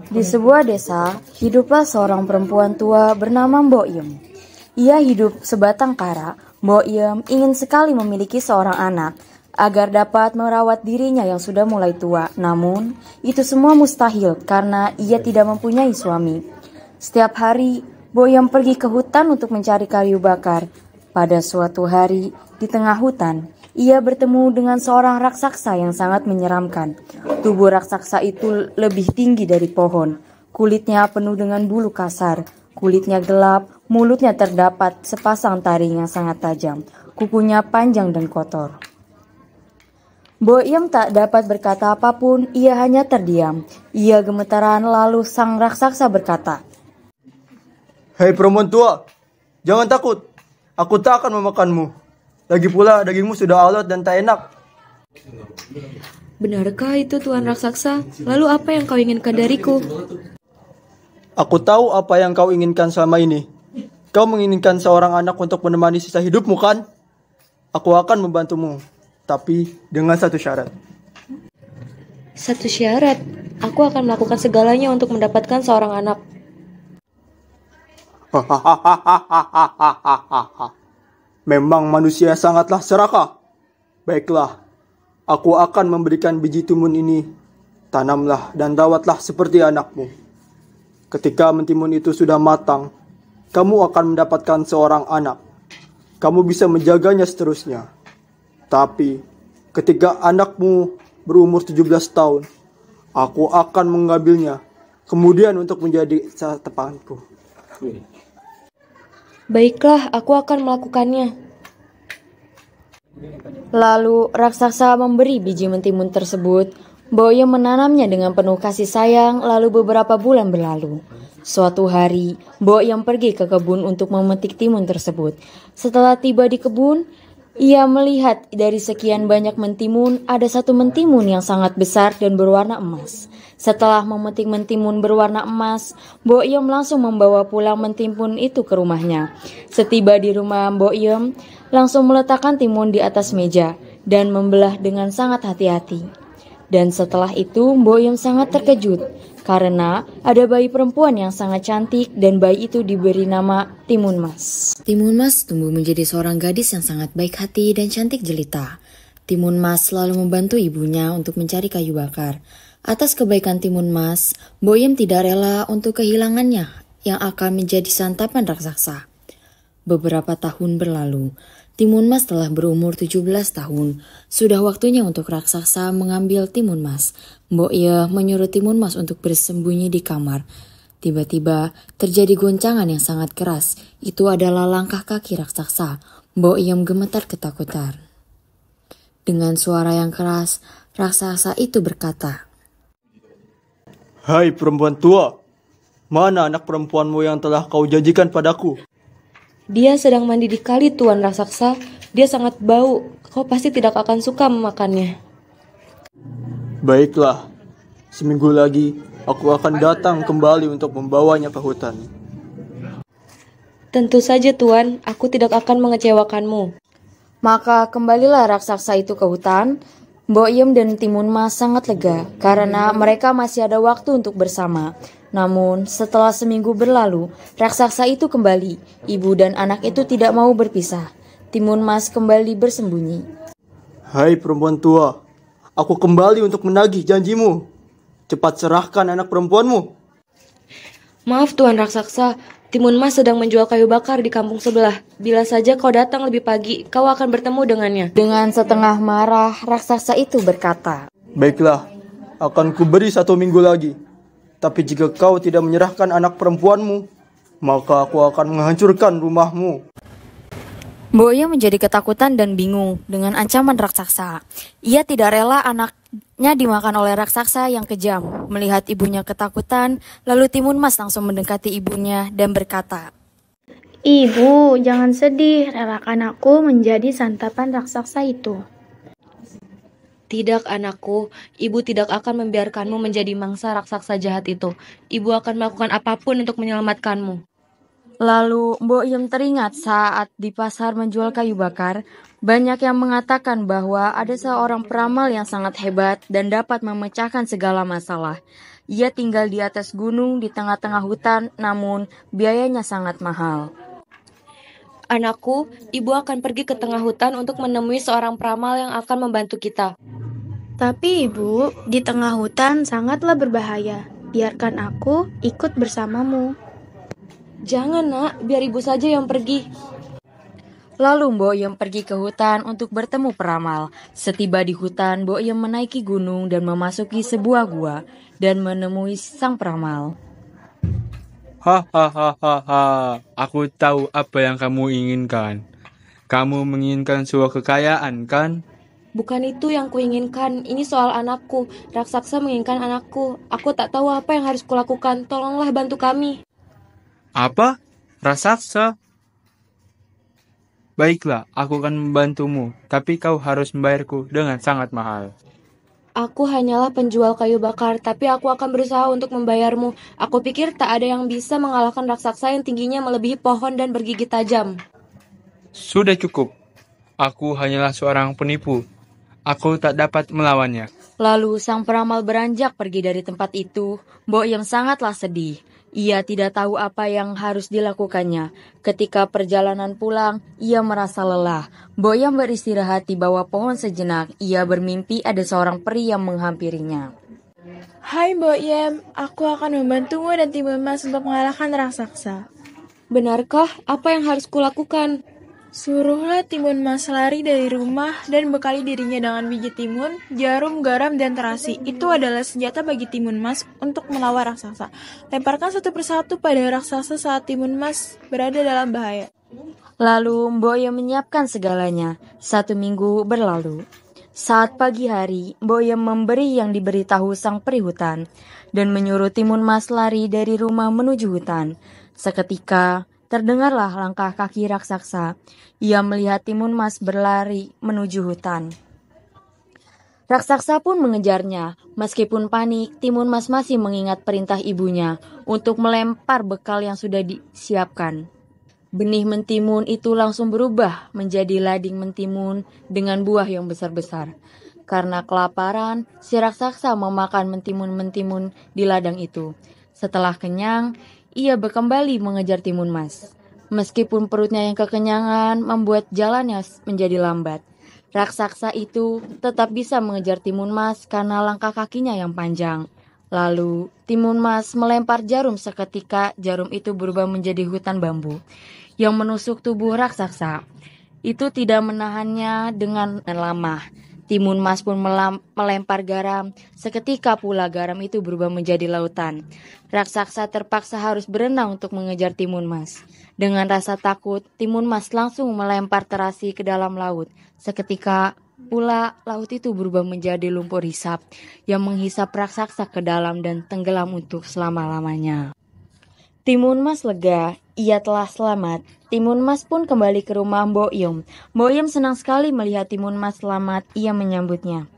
Di sebuah desa, hiduplah seorang perempuan tua bernama Mbok Yem. Ia hidup sebatang kara. Mbok Yem ingin sekali memiliki seorang anak agar dapat merawat dirinya yang sudah mulai tua. Namun, itu semua mustahil karena ia tidak mempunyai suami. Setiap hari, Mbok Yem pergi ke hutan untuk mencari kayu bakar. Pada suatu hari, di tengah hutan, ia bertemu dengan seorang raksasa yang sangat menyeramkan. Tubuh raksasa itu lebih tinggi dari pohon. Kulitnya penuh dengan bulu kasar. Kulitnya gelap, mulutnya terdapat sepasang taring yang sangat tajam. Kukunya panjang dan kotor. Mbok Yem tak dapat berkata apapun, ia hanya terdiam. Ia gemetaran lalu sang raksasa berkata, "Hei perempuan tua, jangan takut. Aku tak akan memakanmu. Lagi pula dagingmu sudah alot dan tak enak." Benarkah itu Tuan Raksasa? Lalu apa yang kau inginkan dariku? Aku tahu apa yang kau inginkan selama ini. Kau menginginkan seorang anak untuk menemani sisa hidupmu, kan? Aku akan membantumu, tapi dengan satu syarat. Satu syarat, aku akan melakukan segalanya untuk mendapatkan seorang anak. Memang manusia sangatlah serakah. Baiklah, aku akan memberikan biji timun ini. Tanamlah dan rawatlah seperti anakmu. Ketika mentimun itu sudah matang, kamu akan mendapatkan seorang anak. Kamu bisa menjaganya seterusnya. Tapi, ketika anakmu berumur 17 tahun, aku akan mengambilnya, kemudian untuk menjadi tepanku. Baiklah, aku akan melakukannya. Lalu raksasa memberi biji mentimun tersebut. Mbok Yem menanamnya dengan penuh kasih sayang. Lalu beberapa bulan berlalu. Suatu hari, Mbok Yem pergi ke kebun untuk memetik timun tersebut. Setelah tiba di kebun, ia melihat dari sekian banyak mentimun, ada satu mentimun yang sangat besar dan berwarna emas. Setelah memetik mentimun berwarna emas, Mbok Yem langsung membawa pulang mentimun itu ke rumahnya. Setiba di rumah Mbok Yem, langsung meletakkan timun di atas meja dan membelah dengan sangat hati-hati. Dan setelah itu Mbok Yem sangat terkejut karena ada bayi perempuan yang sangat cantik dan bayi itu diberi nama Timun Mas. Timun Mas tumbuh menjadi seorang gadis yang sangat baik hati dan cantik jelita. Timun Mas selalu membantu ibunya untuk mencari kayu bakar. Atas kebaikan Timun Mas, Mbok Yem tidak rela untuk kehilangannya yang akan menjadi santapan raksasa. Beberapa tahun berlalu, Timun Mas telah berumur 17 tahun. Sudah waktunya untuk raksasa mengambil Timun Mas. Mbok Yem menyuruh Timun Mas untuk bersembunyi di kamar. Tiba-tiba terjadi goncangan yang sangat keras. Itu adalah langkah kaki raksasa. Mbok Yem gemetar ketakutan. Dengan suara yang keras, raksasa itu berkata, "Hai perempuan tua, mana anak perempuanmu yang telah kau janjikan padaku?" Dia sedang mandi di kali, Tuan Raksasa. Dia sangat bau. Kau pasti tidak akan suka memakannya. Baiklah, seminggu lagi aku akan datang kembali untuk membawanya ke hutan. Tentu saja, Tuan. Aku tidak akan mengecewakanmu. Maka kembalilah raksasa itu ke hutan. Mbok Yem dan Timun Mas sangat lega karena mereka masih ada waktu untuk bersama. Namun setelah seminggu berlalu, raksasa itu kembali. Ibu dan anak itu tidak mau berpisah. Timun Mas kembali bersembunyi. Hai perempuan tua, aku kembali untuk menagih janjimu. Cepat serahkan anak perempuanmu. Maaf, Tuan Raksasa. Timun Mas sedang menjual kayu bakar di kampung sebelah. Bila saja kau datang lebih pagi, kau akan bertemu dengannya. Dengan setengah marah, raksasa itu berkata, Baiklah, akan kuberi 1 minggu lagi. Tapi jika kau tidak menyerahkan anak perempuanmu, maka aku akan menghancurkan rumahmu. Mbok Yem menjadi ketakutan dan bingung dengan ancaman raksasa. Ia tidak rela anaknya dimakan oleh raksasa yang kejam. Melihat ibunya ketakutan, lalu Timun Mas langsung mendekati ibunya dan berkata, "Ibu, jangan sedih, relakan aku menjadi santapan raksasa itu." Tidak, anakku. Ibu tidak akan membiarkanmu menjadi mangsa raksasa jahat itu. Ibu akan melakukan apapun untuk menyelamatkanmu. Lalu Mbok Yem teringat saat di pasar menjual kayu bakar, banyak yang mengatakan bahwa ada seorang peramal yang sangat hebat dan dapat memecahkan segala masalah. Ia tinggal di atas gunung di tengah-tengah hutan, namun biayanya sangat mahal. Anakku, ibu akan pergi ke tengah hutan untuk menemui seorang peramal yang akan membantu kita. Tapi ibu, di tengah hutan sangatlah berbahaya. Biarkan aku ikut bersamamu. Jangan nak, biar ibu saja yang pergi. Lalu Mbok Yem pergi ke hutan untuk bertemu peramal. Setiba di hutan, Mbok Yem menaiki gunung dan memasuki sebuah gua dan menemui sang peramal. Hahaha, aku tahu apa yang kamu inginkan. Kamu menginginkan sebuah kekayaan, kan? Bukan itu yang kuinginkan, ini soal anakku. Raksasa menginginkan anakku. Aku tak tahu apa yang harus kulakukan. Tolonglah bantu kami. Apa? Raksasa? Baiklah, aku akan membantumu, tapi kau harus membayarku dengan sangat mahal. Aku hanyalah penjual kayu bakar, tapi aku akan berusaha untuk membayarmu. Aku pikir tak ada yang bisa mengalahkan raksasa yang tingginya melebihi pohon dan bergigi tajam. Sudah cukup. Aku hanyalah seorang penipu. Aku tak dapat melawannya. Lalu sang peramal beranjak pergi dari tempat itu. Mbok Yem sangatlah sedih. Ia tidak tahu apa yang harus dilakukannya. Ketika perjalanan pulang, ia merasa lelah. Mbok Yem beristirahat di bawah pohon sejenak. Ia bermimpi ada seorang peri yang menghampirinya. Hai Mbok Yem, aku akan membantumu dan Timun Mas untuk mengalahkan raksasa. Benarkah? Apa yang harus kulakukan? Suruhlah Timun Mas lari dari rumah dan bekali dirinya dengan biji timun, jarum, garam, dan terasi. Itu adalah senjata bagi Timun Mas untuk melawan raksasa. Lemparkan satu persatu pada raksasa saat Timun Mas berada dalam bahaya. Lalu Mbok Yem menyiapkan segalanya. 1 minggu berlalu. Saat pagi hari, Mbok Yem memberi yang diberitahu sang peri hutan dan menyuruh Timun Mas lari dari rumah menuju hutan. Seketika, terdengarlah langkah kaki raksasa. Ia melihat Timun Mas berlari menuju hutan. Raksasa pun mengejarnya. Meskipun panik, Timun Mas masih mengingat perintah ibunya untuk melempar bekal yang sudah disiapkan. Benih mentimun itu langsung berubah menjadi lading mentimun dengan buah yang besar-besar. Karena kelaparan, si raksasa memakan mentimun-mentimun di ladang itu. Setelah kenyang, ia kembali mengejar Timun Mas. Meskipun perutnya yang kekenyangan membuat jalannya menjadi lambat, raksasa itu tetap bisa mengejar Timun Mas karena langkah kakinya yang panjang. Lalu, Timun Mas melempar jarum, seketika jarum itu berubah menjadi hutan bambu yang menusuk tubuh raksasa. Itu tidak menahannya dengan lama. Timun Mas pun melempar garam. Seketika pula garam itu berubah menjadi lautan. Raksasa terpaksa harus berenang untuk mengejar Timun Mas. Dengan rasa takut, Timun Mas langsung melempar terasi ke dalam laut. Seketika pula laut itu berubah menjadi lumpur hisap yang menghisap raksasa ke dalam dan tenggelam untuk selama-lamanya. Timun Mas lega, ia telah selamat. Timun Mas pun kembali ke rumah Mbok Yem. Mbok Yem senang sekali melihat Timun Mas selamat, ia menyambutnya.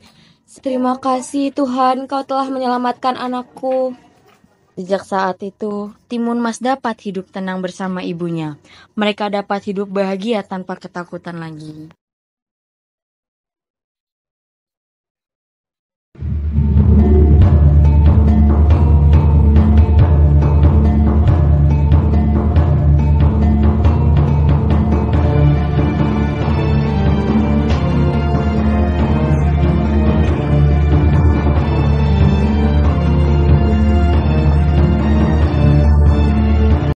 Terima kasih Tuhan, kau telah menyelamatkan anakku. Sejak saat itu, Timun Mas dapat hidup tenang bersama ibunya. Mereka dapat hidup bahagia tanpa ketakutan lagi.